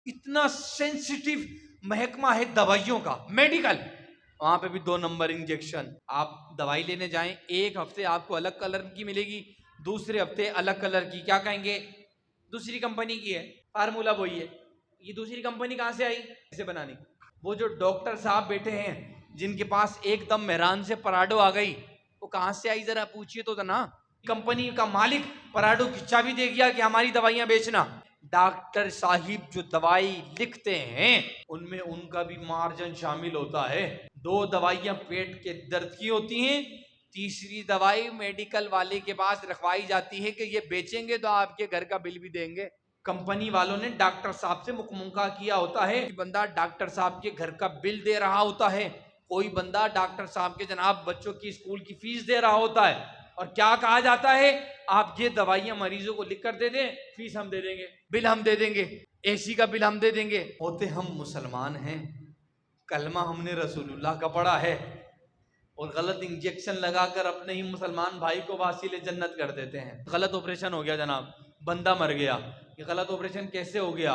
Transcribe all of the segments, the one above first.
इतना सेंसिटिव महकमा है दवाइयों का, मेडिकल, वहां पे भी 2 नंबर इंजेक्शन। आप दवाई लेने जाएं, एक हफ्ते आपको अलग कलर की मिलेगी, दूसरे हफ्ते अलग कलर की। क्या कहेंगे? दूसरी कंपनी की है, फार्मूला वही है। ये दूसरी कंपनी कहां से आई इसे बनाने? वो जो डॉक्टर साहब बैठे हैं जिनके पास एकदम मेहरान से पराडो आ गई, वो कहां से आई जरा पूछिए तो ना। कंपनी का मालिक पराडो की चाबी दे गया कि हमारी दवाइयां बेचना। डॉक्टर साहिब जो दवाई लिखते हैं उनमें उनका भी मार्जिन शामिल होता है। 2 दवाइयां पेट के दर्द की होती हैं, तीसरी दवाई मेडिकल वाले के पास रखवाई जाती है कि ये बेचेंगे तो आपके घर का बिल भी देंगे। कंपनी वालों ने डॉक्टर साहब से मुकमुका किया होता है, बंदा डॉक्टर साहब के घर का बिल दे रहा होता है, कोई बंदा डॉक्टर साहब के जनाब बच्चों की स्कूल की फीस दे रहा होता है। और क्या कहा जाता है? आप ये दवाइयां मरीजों को लिख कर दे दें, फीस हम दे देंगे, बिल हम दे देंगे, एसी का बिल हम दे देंगे। होते हम मुसलमान हैं, कलमा हमने रसूलुल्लाह का पढ़ा है, और गलत इंजेक्शन लगाकर अपने ही मुसलमान भाई को वासिले जन्नत कर देते हैं। गलत ऑपरेशन हो गया जनाब, बंदा मर गया। ये गलत ऑपरेशन कैसे हो गया?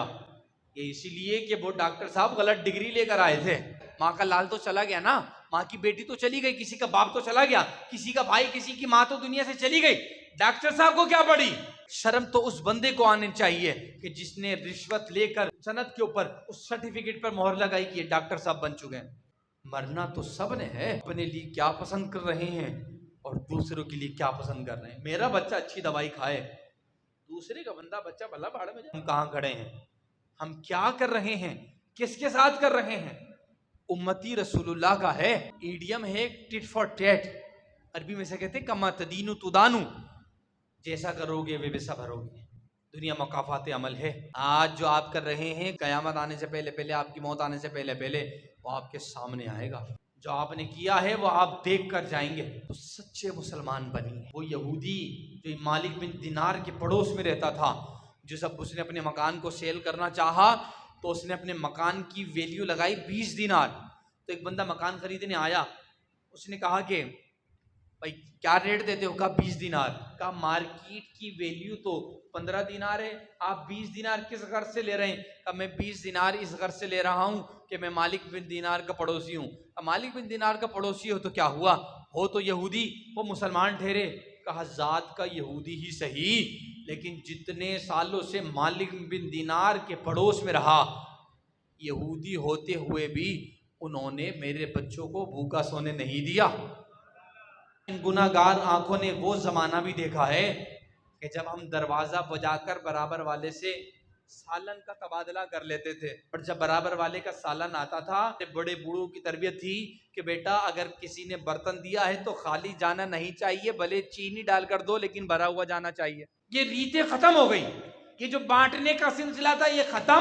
ये इसीलिए कि वो डॉक्टर साहब गलत डिग्री लेकर आए थे। माँ का लाल तो चला गया ना, माँ की बेटी तो चली गई, किसी का बाप तो चला गया, किसी का भाई, किसी की माँ तो दुनिया से चली गई। डॉक्टर साहब को क्या पड़ी? शर्म तो उस बंदे को आनी चाहिए कि जिसने रिश्वत लेकर सनद के ऊपर उस सर्टिफिकेट पर मोहर लगाई कि ये डॉक्टर साहब बन चुके हैं। मरना तो सब ने है, अपने लिए क्या पसंद कर रहे हैं और दूसरों के लिए क्या पसंद कर रहे हैं। मेरा बच्चा अच्छी दवाई खाए, दूसरे का बंदा बच्चा भला भाड़ में जाए। हम कहाँ खड़े हैं? हम क्या कर रहे हैं? किसके साथ कर रहे हैं? उम्मती रसूलुल्लाह का है। ईडियम है टिट फॉर टैट, अरबी में से कहते हैं कमा तदीनु तुदानु, जैसा करोगे वे वैसा भरोगे। दुनिया मकाफात अमल है। आज जो आप कर रहे हैं, कयामत आने से पहले पहले, आपकी मौत आने से पहले पहले वो आपके सामने आएगा। जो आपने किया है वो आप देख कर जाएंगे। तो सच्चे मुसलमान बनिए। वो यहूदी जो मालिक बिन दिनार के पड़ोस में रहता था, जो सब उसने अपने मकान को सेल करना चाहा तो उसने अपने मकान की वैल्यू लगाई 20 दिनार। तो एक बंदा मकान खरीदने आया, उसने कहा कि भाई क्या रेट देते हो? कहा 20 दिनार। कहा मार्केट की वैल्यू तो 15 दिनार है, आप 20 दिनार किस गर्ज से ले रहे हैं? कहा मैं 20 दिनार इस गर्ज से ले रहा हूं कि मैं मालिक बिन दिनार का पड़ोसी हूं। मालिक बिन दिनार का पड़ोसी हो तो क्या हुआ, हो तो यहूदी, वो मुसलमान ठहरे। कहा जात का यहूदी ही सही, लेकिन जितने सालों से मालिक बिन दिनार के पड़ोस में रहा, यहूदी होते हुए भी उन्होंने मेरे बच्चों को भूखा सोने नहीं दिया। इन गुनाहगार आंखों ने वो जमाना भी देखा है कि जब हम दरवाजा बजाकर बराबर वाले से सालन का तबादला कर लेते थे, और जब बराबर वाले का सालन आता था, बड़े बूढ़ों की तरबियत थी कि बेटा अगर किसी ने बर्तन दिया है तो खाली जाना नहीं चाहिए, भले चीनी डालकर दो लेकिन भरा हुआ जाना चाहिए। ये रीतें खत्म हो गई, ये जो बांटने का सिलसिला था ये खत्म।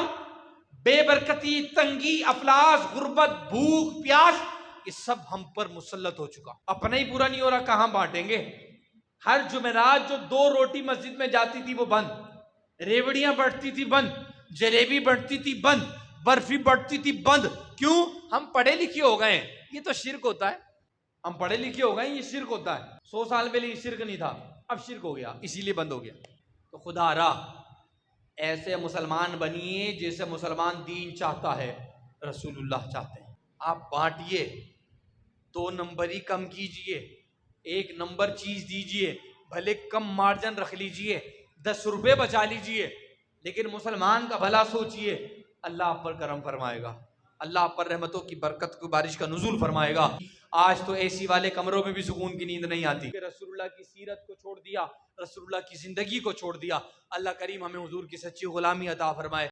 बेबरकती, तंगी, अफलास, गुर्बत, भूख, प्यास, ये सब हम पर मुसल्लत हो चुका। अपना ही पूरा नहीं हो रहा, कहां बांटेंगे? हर जुमेरात जो 2 रोटी मस्जिद में जाती थी वो बंद, रेवड़ियां बढ़ती थी बंद, जलेबी बढ़ती थी बंद, बर्फी बढ़ती थी बंद। क्यों? हम पढ़े लिखे हो गए। ये तो शिर्क होता है, हम पढ़े लिखे हो गए, ये शिर्क होता है। 100 साल पहले ये शिर्क नहीं था, अब शिर्क हो गया, इसीलिए बंद हो गया। तो खुदा रा ऐसे मुसलमान बनिए जैसे मुसलमान दीन चाहता है, रसूलुल्लाह चाहते हैं। आप बांटिए, 2 नंबरी कम कीजिए, 1 नंबर चीज दीजिए, भले कम मार्जिन रख लीजिए, 10 रुपए बचा लीजिए, लेकिन मुसलमान का भला सोचिए। अल्लाह आप पर करम फरमाएगा, अल्लाह आप पर रहमतों की बरकत की बारिश का नुज़ूल फरमाएगा। आज तो एसी वाले कमरों में भी सुकून की नींद नहीं आती। रसूलुल्लाह की सीरत को छोड़ दिया, रसूलुल्लाह की जिंदगी को छोड़ दिया। अल्लाह करीम हमें हुजूर की सच्ची गुलामी अता फरमाए।